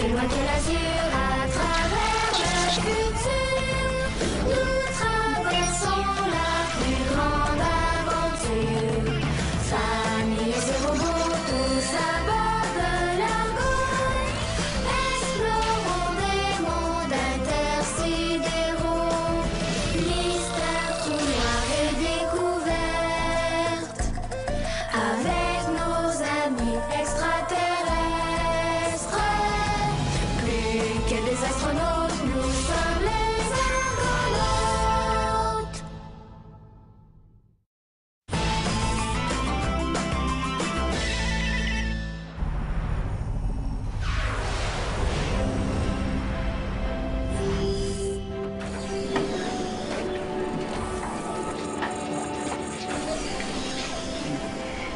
plus loin que l'azur, à travers le futur. Nous traversons la plus grande aventure. Famille et robots, tous à bord de l'Argo. Explorons des mondes intersidéraux. Mystère tout noir et découverte. Avec nos amis extraterrestres. Plus que des astronautes, nous sommes les argonautes.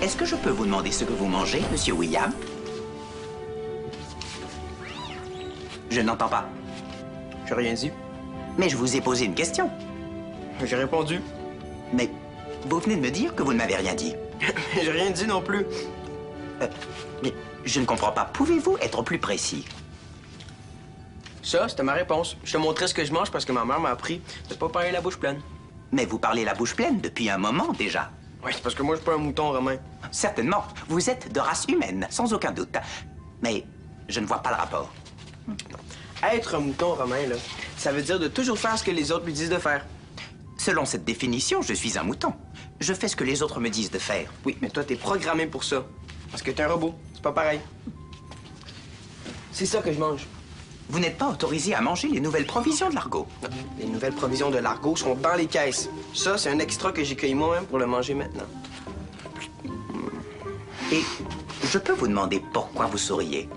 Est-ce que je peux vous demander ce que vous mangez, Monsieur William? Je n'entends pas. J'ai rien dit. Mais je vous ai posé une question. J'ai répondu. Mais vous venez de me dire que vous ne m'avez rien dit. J'ai rien dit non plus. Mais je ne comprends pas. Pouvez-vous être plus précis? Ça, c'était ma réponse. Je te montrais ce que je mange parce que ma mère m'a appris de pas parler la bouche pleine. Mais vous parlez la bouche pleine depuis un moment déjà. Oui, c'est parce que moi, je suis pas un mouton, Romain. Certainement. Vous êtes de race humaine, sans aucun doute. Mais je ne vois pas le rapport. Être un mouton, Romain, là, ça veut dire de toujours faire ce que les autres lui disent de faire. Selon cette définition, je suis un mouton. Je fais ce que les autres me disent de faire. Oui, mais toi, t'es programmé pour ça. Parce que t'es un robot. C'est pas pareil. C'est ça que je mange. Vous n'êtes pas autorisé à manger les nouvelles provisions de l'argot. Non, les nouvelles provisions de l'argot sont dans les caisses. Ça, c'est un extra que j'ai cueilli moi-même pour le manger maintenant. Et je peux vous demander pourquoi vous souriez?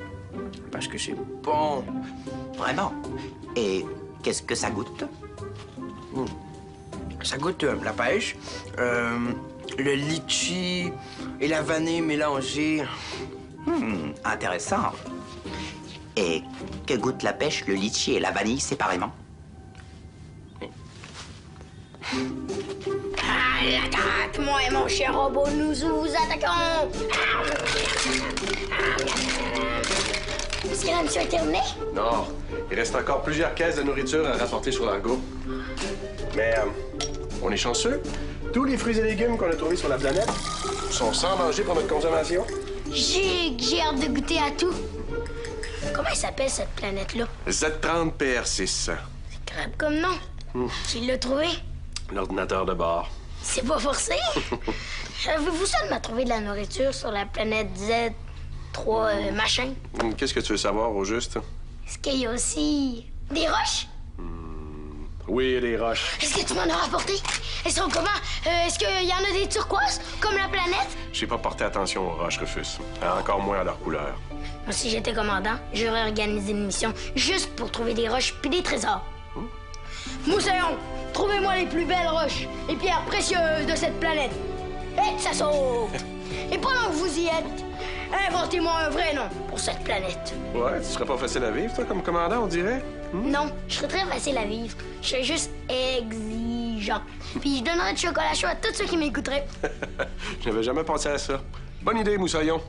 Parce que c'est bon. Vraiment? Et qu'est-ce que ça goûte? Ça goûte la pêche, le litchi et la vanille mélangée. Intéressant. Et que goûte la pêche, le litchi et la vanille séparément? À l'attaque, moi et mon cher robot, nous vous attaquons. Est-ce que la mission est terminée? Non, il reste encore plusieurs caisses de nourriture à rapporter sur l'argot. Mais on est chanceux. Tous les fruits et légumes qu'on a trouvés sur la planète sont sans danger pour notre consommation. J'ai hâte de goûter à tout. Comment elle s'appelle cette planète-là? Z30PR6, C'est grave comme nom. Qui l'a trouvé? l'ordinateur de bord. C'est pas forcé. Avez-vous seulement trouvé de la nourriture sur la planète Z3 machin? Qu'est-ce que tu veux savoir au juste? Est-ce qu'il y a aussi des roches? Oui, les roches. Est-ce que tu m'en as rapporté? Elles sont comment? Est-ce qu'il y en a des turquoises, comme la planète? J'ai pas porté attention aux roches, Rufus. Encore moins à leur couleur. Moi, si j'étais commandant, j'aurais organisé une mission juste pour trouver des roches puis des trésors. Moussaillon, trouvez-moi les plus belles roches et pierres précieuses de cette planète. Et ça saute! Et pendant que vous y êtes, inventez-moi un vrai nom pour cette planète. Ouais, tu serais pas facile à vivre, toi, comme commandant, on dirait? Non, je serais très facile à vivre. Je serais juste exigeant. Puis je donnerais du chocolat chaud à tous ceux qui m'écouteraient. Je n'avais jamais pensé à ça. Bonne idée, Moussaillon.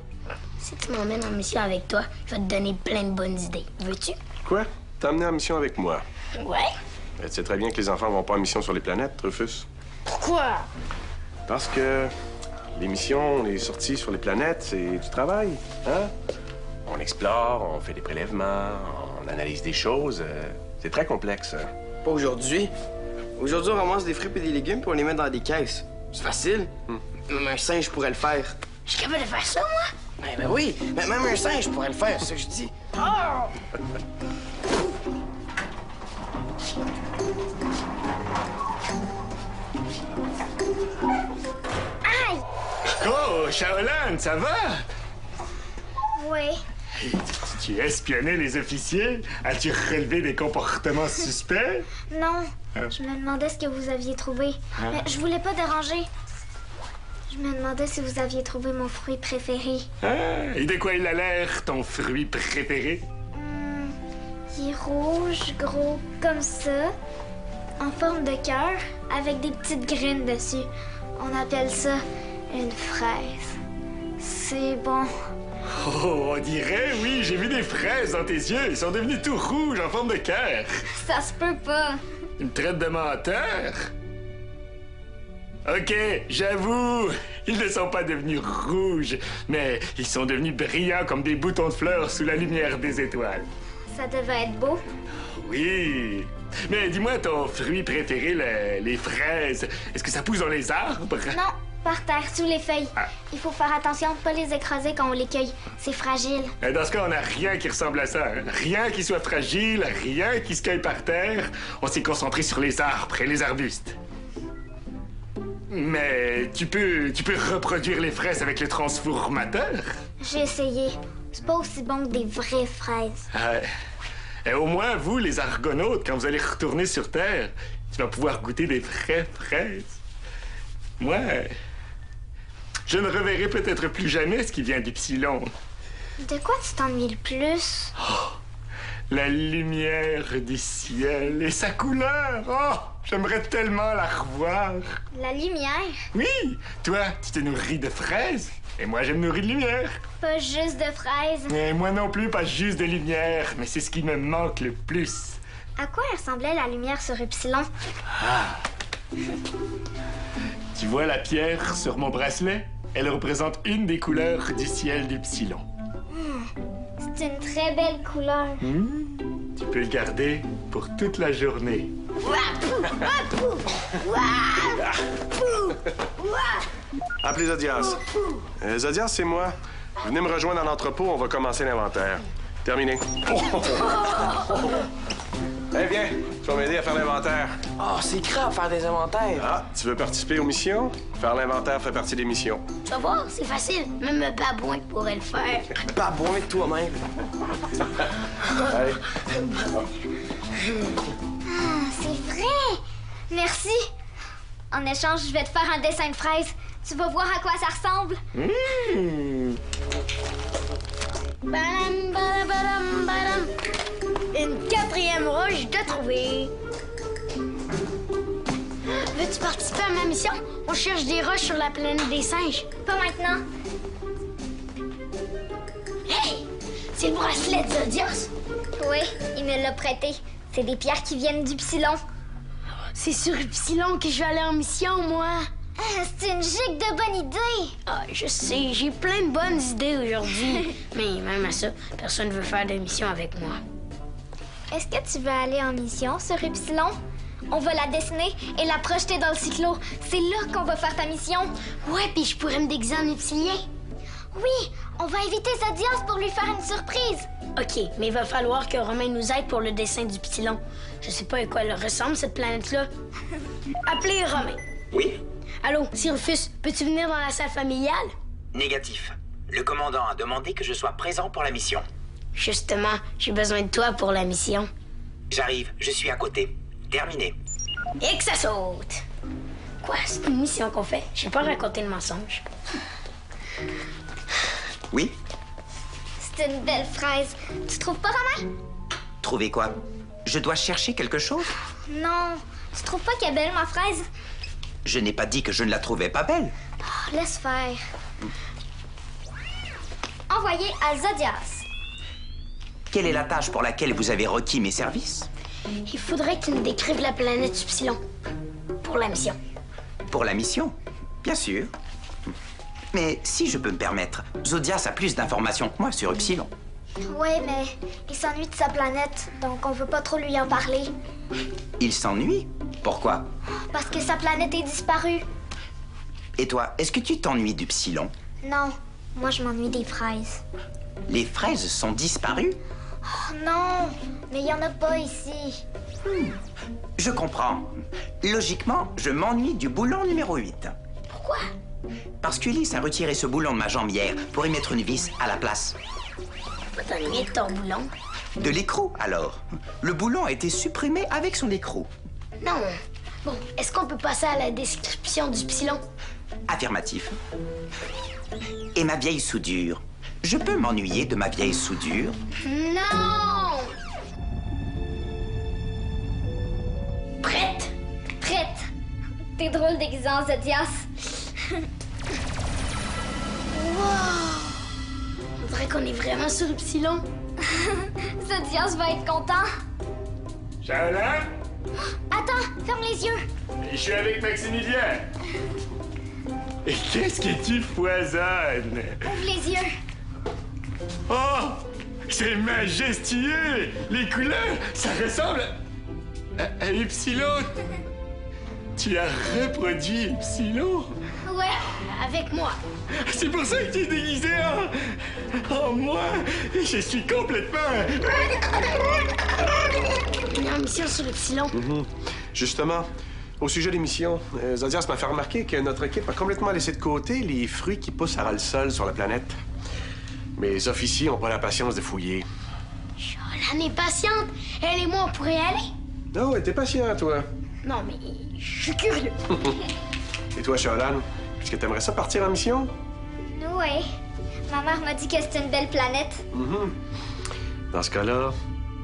Si tu m'emmènes en mission avec toi, je vais te donner plein de bonnes idées. Veux-tu? Quoi? T'emmener en mission avec moi? Ouais. Tu sais très bien que les enfants vont pas en mission sur les planètes, Rufus. Pourquoi? Parce que les missions, les sorties sur les planètes, c'est du travail, hein? On explore, on fait des prélèvements, on analyse des choses. C'est très complexe. Pas aujourd'hui. Aujourd'hui, on ramasse des fruits et des légumes puis on les met dans des caisses. C'est facile. Même un singe pourrait le faire. Je suis capable de faire ça, moi? Ben oui, mais même un singe pourrait le faire, c'est ça que je dis. Aïe! Oh, Shaolan, ça va? Oui. Tu espionnais les officiers? As-tu relevé des comportements suspects? Non, je me demandais ce que vous aviez trouvé. Mais je voulais pas déranger. Je me demandais si vous aviez trouvé mon fruit préféré. Ah, et de quoi il a l'air, ton fruit préféré? Il est rouge, gros, comme ça, en forme de cœur, avec des petites graines dessus. On appelle ça une fraise. C'est bon. Oh, on dirait, oui, j'ai vu des fraises dans tes yeux. Ils sont devenus tout rouges en forme de cœur. Ça se peut pas. Tu me traites de menteur? OK, j'avoue, ils ne sont pas devenus rouges, mais ils sont devenus brillants comme des boutons de fleurs sous la lumière des étoiles. Ça devait être beau. Oui. Mais dis-moi, ton fruit préféré, les fraises, est-ce que ça pousse dans les arbres? Non, par terre, sous les feuilles. Ah. Il faut faire attention de pas les écraser quand on les cueille. C'est fragile. Dans ce cas, on n'a rien qui ressemble à ça. Hein? Rien qui soit fragile, rien qui se cueille par terre. On s'est concentré sur les arbres et les arbustes. Mais tu peux reproduire les fraises avec le transformateur? J'ai essayé. C'est pas aussi bon que des vraies fraises. Et au moins, vous, les argonautes, quand vous allez retourner sur Terre, tu vas pouvoir goûter des vraies fraises. Moi, je ne reverrai peut-être plus jamais ce qui vient d'Ypsilon. De quoi tu t'ennuies le plus? La lumière du ciel et sa couleur. Oh, j'aimerais tellement la revoir. La lumière? Oui, toi, tu te nourris de fraises et moi, je me nourris de lumière. Pas juste de fraises. Et moi non plus, pas juste de lumière, mais c'est ce qui me manque le plus. À quoi ressemblait la lumière sur Ypsilon? Tu vois la pierre sur mon bracelet? Elle représente une des couleurs du ciel d'Ypsilon. C'est une très belle couleur. Tu peux le garder pour toute la journée. Appelez Zodias. Zodias, c'est moi. Venez me rejoindre dans l'entrepôt, on va commencer l'inventaire. Terminé. Eh bien, tu vas m'aider à faire l'inventaire. Oh, c'est grave faire des inventaires. Ah, tu veux participer aux missions? Faire l'inventaire fait partie des missions. Tu vas voir, c'est facile. Même un babouin pourrait le faire. Babouin toi-même. Allez. C'est vrai! Merci! En échange, je vais te faire un dessin de fraise. Tu vas voir à quoi ça ressemble. Badam, badam, badam, badam. Une 4e roche de trouver. Veux-tu participer à ma mission? On cherche des roches sur la planète des singes. Pas maintenant. Hey! C'est le bracelet de Zodias. Oui, il me l'a prêté. C'est des pierres qui viennent d'Ypsilon. C'est sur Ypsilon que je vais aller en mission, moi. C'est une gigue de bonne idée. Ah, je sais, j'ai plein de bonnes idées aujourd'hui. Mais même à ça, personne ne veut faire de mission avec moi. Est-ce que tu veux aller en mission sur Ypsilon? On va la dessiner et la projeter dans le cyclo. C'est là qu'on va faire ta mission. Ouais, puis je pourrais me déguiser en Ypsilien. Oui, on va inviter Zodias pour lui faire une surprise. OK, mais il va falloir que Romain nous aide pour le dessin du Ypsilon. Je sais pas à quoi elle ressemble, cette planète-là. Appelez Romain. Oui? Allô, Syrufus, peux-tu venir dans la salle familiale? Négatif. Le commandant a demandé que je sois présent pour la mission. Justement, j'ai besoin de toi pour la mission. J'arrive, je suis à côté. Terminé. Et que ça saute! Quoi, c'est une mission qu'on fait? Je sais pas raconter le mensonge. Oui? C'est une belle fraise. Tu trouves pas, Romain? Trouver quoi? Je dois chercher quelque chose? Non. Tu trouves pas qu'elle est belle, ma fraise? Je n'ai pas dit que je ne la trouvais pas belle. Oh, laisse faire. Envoyé à Zodias. Quelle est la tâche pour laquelle vous avez requis mes services? Il faudrait que tu nous décrives la planète Ypsilon. Pour la mission. Pour la mission? Bien sûr. Mais si je peux me permettre, Zodias a plus d'informations que moi sur Ypsilon. Ouais, mais il s'ennuie de sa planète, donc on veut pas trop lui en parler. Il s'ennuie? Pourquoi? Parce que sa planète est disparue. Et toi, est-ce que tu t'ennuies d'Ypsilon? Non, moi je m'ennuie des fraises. Les fraises sont disparues? Oh non, mais il y en a pas ici. Je comprends. Logiquement, je m'ennuie du boulon numéro 8. Pourquoi? Parce qu'Ulysse a retiré ce boulon de ma jambe hier pour y mettre une vis à la place. Faut t'ennuyer de ton boulon. De l'écrou, alors. Le boulon a été supprimé avec son écrou. Non. Bon, est-ce qu'on peut passer à la description du Ypsilon? Affirmatif. Et ma vieille soudure? Je peux m'ennuyer de ma vieille soudure? Non! Prête? Prête. T'es drôle déguisé en Zodias. On dirait qu'on est vraiment sur Ypsilon. Zodias va être content. Shaolan? Attends, ferme les yeux. Je suis avec Maximilien. Et qu'est-ce que tu foisonnes? Ouvre les yeux. Oh! C'est majestueux! Les couleurs, ça ressemble à Ypsilon. Tu as reproduit Ypsilon? Ouais. Avec moi. C'est pour ça que tu es déguisé en moi. Je suis complètement... On est en mission sur Ypsilon. Justement, au sujet des missions, Zodias m'a fait remarquer que notre équipe a complètement laissé de côté les fruits qui poussent à ras le sol sur la planète. Mes officiers n'ont pas la patience de fouiller. Shaolan est patiente. Elle et moi, on pourrait y aller. Oh, ouais, t'es patient, toi. Non, mais je suis curieux. Et toi, Shaolan, est-ce que t'aimerais ça partir en mission? Ouais. Ma mère m'a dit que c'était une belle planète. Dans ce cas-là,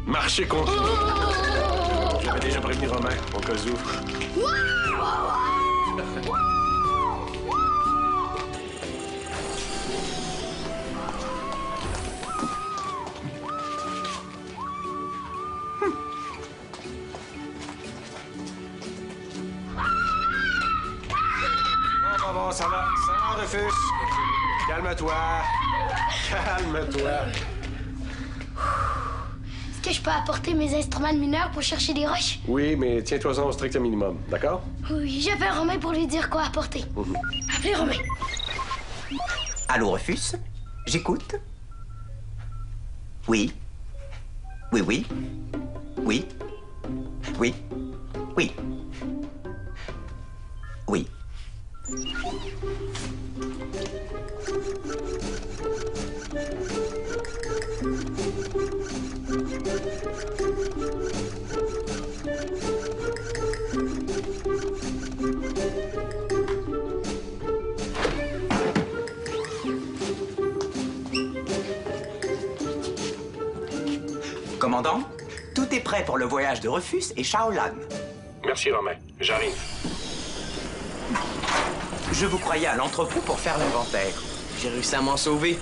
marchez contre nous. J'avais déjà prévenu Romain, au cas où. Bon, ça va, Rufus. Calme-toi. Calme-toi. Est-ce que je peux apporter mes instruments de mineur pour chercher des roches? Oui, mais tiens-toi-en au strict minimum, d'accord? Oui, j'appelle Romain pour lui dire quoi apporter. Appelez Romain. Allô, Rufus? J'écoute. Oui. Oui, oui. Oui. Oui. Oui. Oui. Commandant, tout est prêt pour le voyage de Rufus et Shaolan. Merci, Romain. J'arrive. Je vous croyais à l'entrepôt pour faire l'inventaire. J'ai réussi à m'en sauver.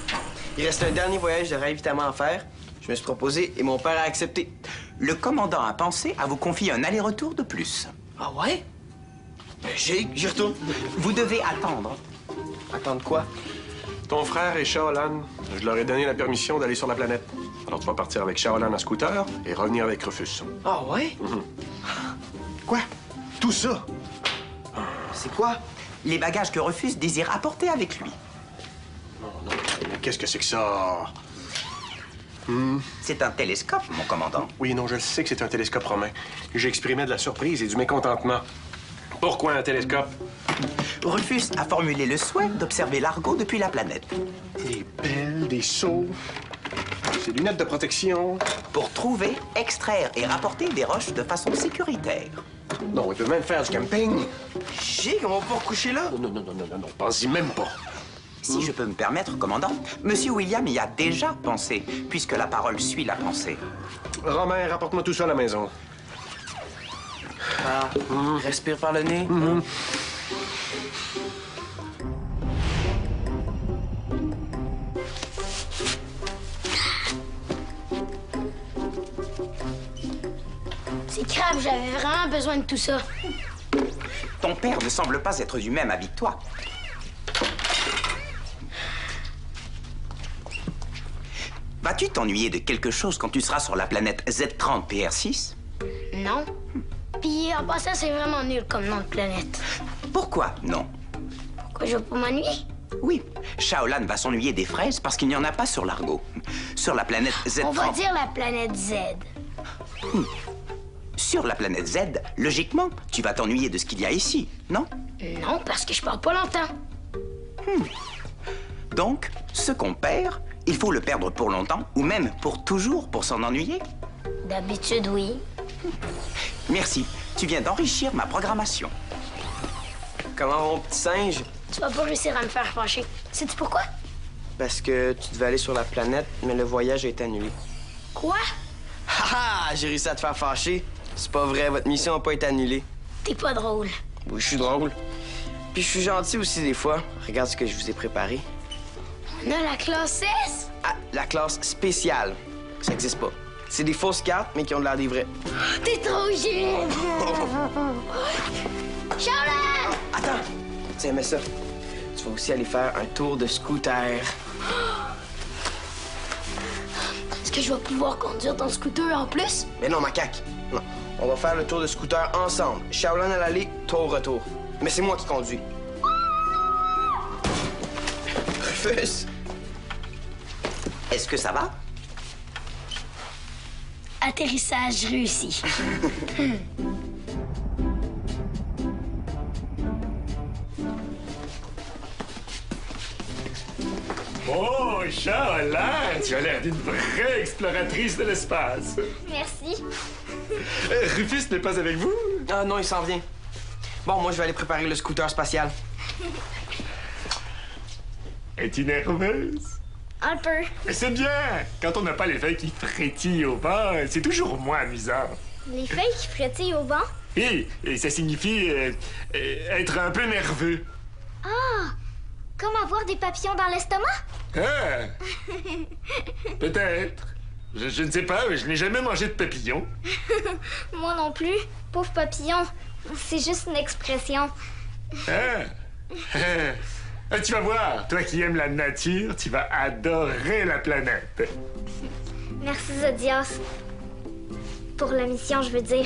Il reste un dernier voyage de ravitaillement à faire. Je me suis proposé et mon père a accepté. Le commandant a pensé à vous confier un aller-retour de plus. Ah ouais? Ben, j'y retourne. Vous devez attendre. Attendre quoi? Ton frère et Shaolan, je leur ai donné la permission d'aller sur la planète. Alors tu vas partir avec Shaolan en scooter et revenir avec Rufus. Ah ouais? Quoi? Tout ça? C'est quoi? Les bagages que Rufus désire apporter avec lui. Non, mais qu'est-ce que c'est que ça? C'est un télescope, mon commandant. Oui, non, je le sais que c'est un télescope, Romain. J'exprimais de la surprise et du mécontentement. Pourquoi un télescope? Rufus a formulé le souhait d'observer l'Argo depuis la planète. Des pelles, des seaux, des lunettes de protection. Pour trouver, extraire et rapporter des roches de façon sécuritaire. Non, il peut même faire du camping. Chic, on va pas recoucher là? Non, pense-y même pas. Si je peux me permettre, commandant, Monsieur William y a déjà pensé, puisque la parole suit la pensée. Romain, rapporte-moi tout ça à la maison. Ah, respire par le nez. C'est grave, j'avais vraiment besoin de tout ça. Ton père ne semble pas être du même avis que toi. Vas-tu t'ennuyer de quelque chose quand tu seras sur la planète Z30 PR6? Non. Puis en passant, c'est vraiment nul comme nom de planète. Pourquoi non? Pourquoi je vais pas m'ennuyer? Oui, Shaolan va s'ennuyer des fraises parce qu'il n'y en a pas sur l'Argo. Sur la planète Z30... On va dire la planète Z. Sur la planète Z, logiquement, tu vas t'ennuyer de ce qu'il y a ici, non? Non, parce que je pars pas longtemps. Donc, ce qu'on perd, il faut le perdre pour longtemps, ou même pour toujours, pour s'en ennuyer? D'habitude, oui. Merci, tu viens d'enrichir ma programmation. Comment mon petit singe? Tu vas pas réussir à me faire fâcher. Sais-tu pourquoi? Parce que tu devais aller sur la planète, mais le voyage a été annulé. Quoi? Haha! J'ai réussi à te faire fâcher. C'est pas vrai, votre mission n'a pas été annulée. T'es pas drôle. Oui, je suis drôle. Puis je suis gentil aussi des fois. Regarde ce que je vous ai préparé. On a la classe S? Ah, la classe spéciale. Ça n'existe pas. C'est des fausses cartes, mais qui ont de l'air des vraies. T'es trop génial! Charlotte! Attends! Tiens, mets ça. Tu vas aussi aller faire un tour de scooter. Est-ce que je vais pouvoir conduire ton scooter en plus? Mais non, macaque. Non. On va faire le tour de scooter ensemble. Shaolin à l'aller, toi au retour. Mais c'est moi qui conduis. Rufus! Est-ce que ça va? Atterrissage réussi. Oh, Shaolin, tu as l'air d'une vraie exploratrice de l'espace. Merci. Rufus n'est pas avec vous? Ah non, il s'en vient. Bon, moi, je vais aller préparer le scooter spatial. Es-tu nerveuse? Un peu. Mais c'est bien! Quand on n'a pas les feuilles qui frétillent au vent, c'est toujours moins amusant. Les feuilles qui frétillent au vent? Et ça signifie être un peu nerveux. Ah! Comme avoir des papillons dans l'estomac? Ah! Peut-être. Je ne sais pas, mais je n'ai jamais mangé de papillon. Moi non plus. Pauvre papillon. C'est juste une expression. Ah, tu vas voir, toi qui aimes la nature, tu vas adorer la planète. Merci, Zodias. Pour la mission, je veux dire.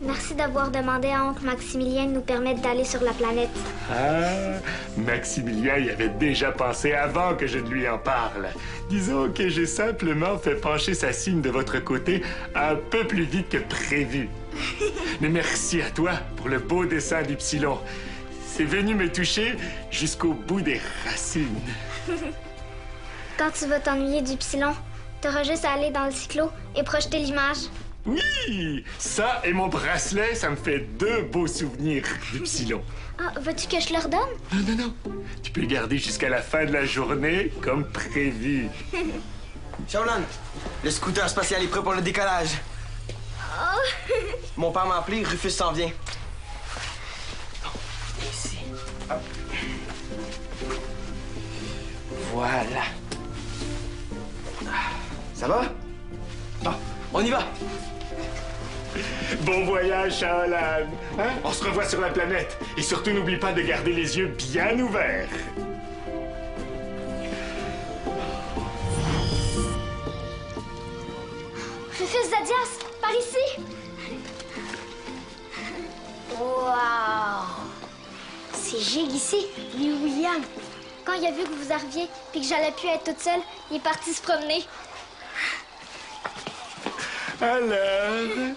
Merci d'avoir demandé à oncle Maximilien de nous permettre d'aller sur la planète. Ah, Maximilien y avait déjà pensé avant que je ne lui en parle. Disons que j'ai simplement fait pencher sa cygne de votre côté un peu plus vite que prévu. Mais merci à toi pour le beau dessin d'Ypsilon. C'est venu me toucher jusqu'au bout des racines. Quand tu vas t'ennuyer du Ypsilon, t'auras juste à aller dans le cyclo et projeter l'image. Oui! Ça et mon bracelet, ça me fait 2 beaux souvenirs d'Ypsilon. Ah, veux-tu que je leur donne? Non, non, non. Tu peux le garder jusqu'à la fin de la journée, comme prévu. Shaolin, le scooter spatial est prêt pour le décollage. Oh! Mon père m'a appelé, Rufus s'en vient. Ici. Hop. Voilà. Ça va? Bon, on y va. Bon voyage, Shaolin. Hein? On se revoit sur la planète. Et surtout, n'oublie pas de garder les yeux bien ouverts. Rufus Zodias, par ici! Wow! C'est giga ici, lui William. Quand il a vu que vous arriviez puis que j'allais plus être toute seule, il est parti se promener. Alors,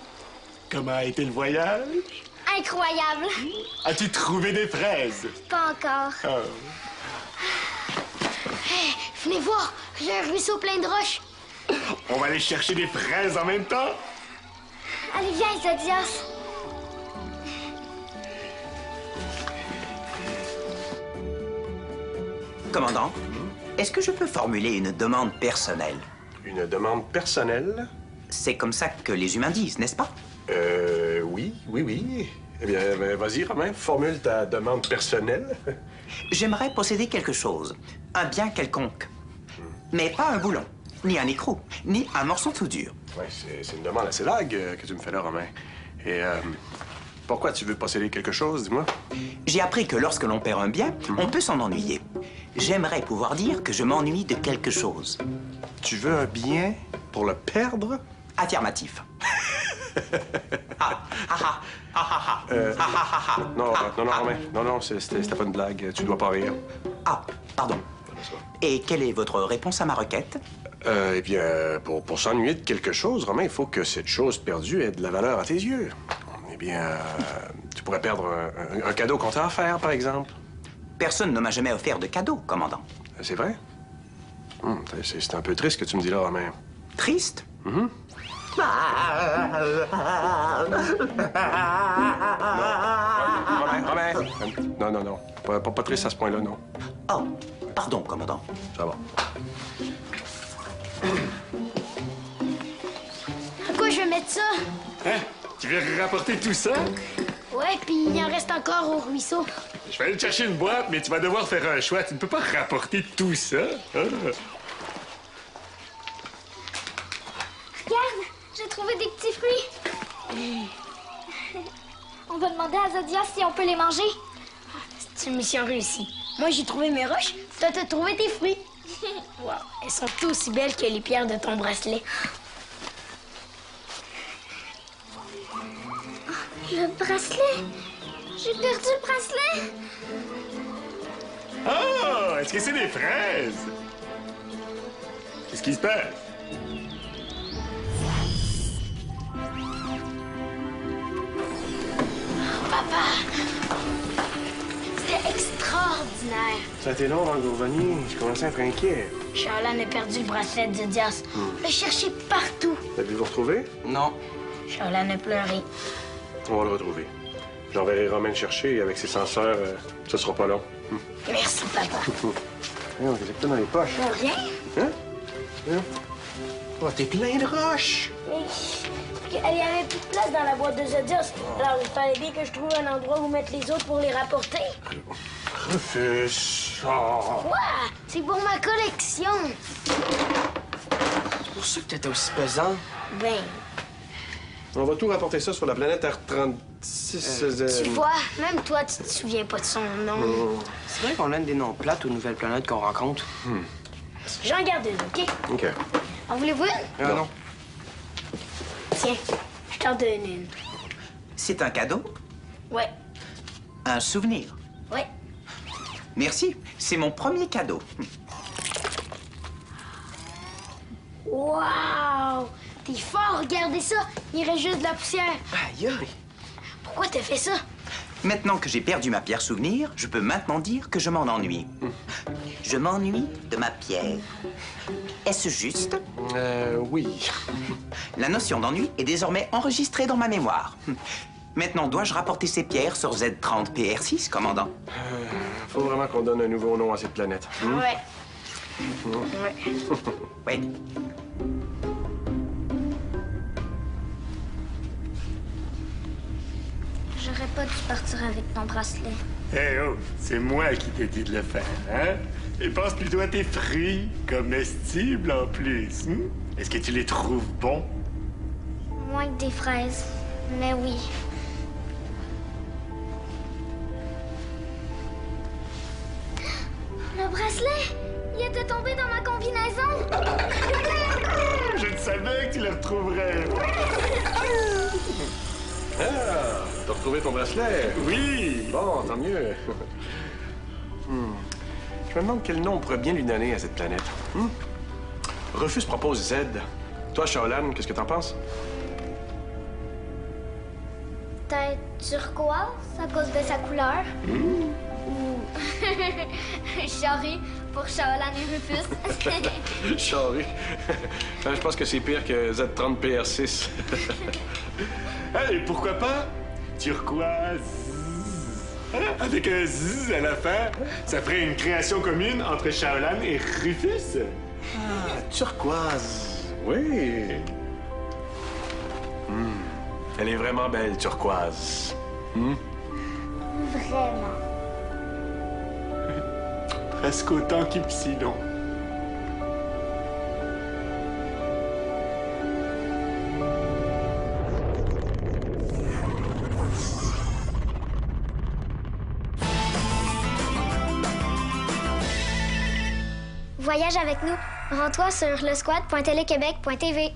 comment a été le voyage? Incroyable! As-tu trouvé des fraises? Pas encore. Oh. Hey, venez voir, j'ai un ruisseau plein de roches. On va aller chercher des fraises en même temps? Allez, viens, Zodias. Commandant, est-ce que je peux formuler une demande personnelle? Une demande personnelle? C'est comme ça que les humains disent, n'est-ce pas? Oui, oui, oui. Eh bien, vas-y, Romain, formule ta demande personnelle. J'aimerais posséder quelque chose, un bien quelconque. Mais pas un boulon, ni un écrou, ni un morceau de soudure. Oui, c'est une demande assez vague que tu me fais là, Romain. Et pourquoi tu veux posséder quelque chose, dis-moi? J'ai appris que lorsque l'on perd un bien, on peut s'en ennuyer. J'aimerais pouvoir dire que je m'ennuie de quelque chose. Tu veux un bien pour le perdre? Affirmatif. Ah, ah, ah, ah, ah, ah, ah, ah, ah. Non, non, Romain. Non, non, c'était pas une blague. Tu dois pas rire. Ah, pardon. Et quelle est votre réponse à ma requête? Eh bien, pour s'ennuyer de quelque chose, Romain, il faut que cette chose perdue ait de la valeur à tes yeux. Eh bien, tu pourrais perdre un cadeau qu'on t'a offert, par exemple. Personne ne m'a jamais offert de cadeau, commandant. C'est vrai? C'est un peu triste ce que tu me dis là, Romain. Triste? Romain! Non, non, non. Pas triste à ce point-là, non. Oh, pardon, commandant. Ça va. À quoi je vais mettre ça? Hein? Tu veux rapporter tout ça? Ouais, puis il en reste encore au ruisseau. Je vais aller te chercher une boîte, mais tu vas devoir faire un choix. Tu ne peux pas rapporter tout ça. Ah. Regarde, j'ai trouvé des petits fruits. On va demander à Zodias si on peut les manger. C'est une mission réussie. Moi, j'ai trouvé mes roches. Toi, t'as trouvé tes fruits. Wow, elles sont aussi belles que les pierres de ton bracelet. Le bracelet? J'ai perdu le bracelet. Oh, est-ce que c'est des fraises? Qu'est-ce qui se passe? Papa! C'était extraordinaire. Ça a été long avant que vous reveniez. Je commençais à être inquiet. Charlan a perdu le bracelet de Zodias. L'a cherché partout. Vous avez vous retrouver? Non. Charlan a pleuré. On va le retrouver. J'enverrai Romain le chercher et avec ses senseurs, ce sera pas long. Merci, papa. Voyons, qu'est-ce que t'as dans les poches? Rien? Hein? Voyons. Oh, t'es plein de roches! Il y avait plus de place dans la boîte de Zodias. Alors, il fallait bien que je trouve un endroit où mettre les autres pour les rapporter. Rufus! Oh. Quoi? C'est pour ma collection. C'est pour ça que t'étais aussi pesant. Ben, On va tout rapporter ça sur la planète R36. tu vois, même toi, tu te souviens pas de son nom. C'est vrai qu'on donne des noms plates aux nouvelles planètes qu'on rencontre. J'en garde une, OK? OK. En voulez-vous une? Ah non. Tiens, je t'en donne une. C'est un cadeau? Ouais, Un souvenir? ouais. Merci, c'est mon premier cadeau. Wow! T'es fort, regardez ça. Il reste juste de la poussière. Aïe, aïe. Pourquoi t'as fait ça? Maintenant que j'ai perdu ma pierre souvenir, je peux maintenant dire que je m'en ennuie. Je m'ennuie de ma pierre. Est-ce juste? Oui. La notion d'ennui est désormais enregistrée dans ma mémoire. Maintenant, dois-je rapporter ces pierres sur Z30PR6, commandant? Faut vraiment qu'on donne un nouveau nom à cette planète. Ouais. Ouais. Oui. J'aurais pas dû partir avec ton bracelet. Eh oh, c'est moi qui t'ai dit de le faire, hein? Et pense plutôt à tes fruits, comestibles en plus. Est-ce que tu les trouves bons? Moins que des fraises. Mais oui. Le bracelet! Il était tombé dans ma combinaison! Je ne savais que tu le retrouverais. Ah! T'as retrouvé ton bracelet? Oui! Bon, tant mieux. Je me demande quel nom on pourrait bien lui donner à cette planète. Rufus propose Z. Toi, Shaolan, qu'est-ce que t'en penses? Peut-être turquoise à cause de sa couleur. Ou Charry pour Shaolan et Rufus. Charry. Je pense que c'est pire que Z30PR6. Et pourquoi pas turquoise? Avec un Z à la fin, ça ferait une création commune entre Shaolan et Rufus. Ah, turquoise. Oui. Elle est vraiment belle, turquoise. Vraiment. Presque autant qu'Ypsilon. Voyage avec nous. Rends-toi sur lesquad.telequebec.tv.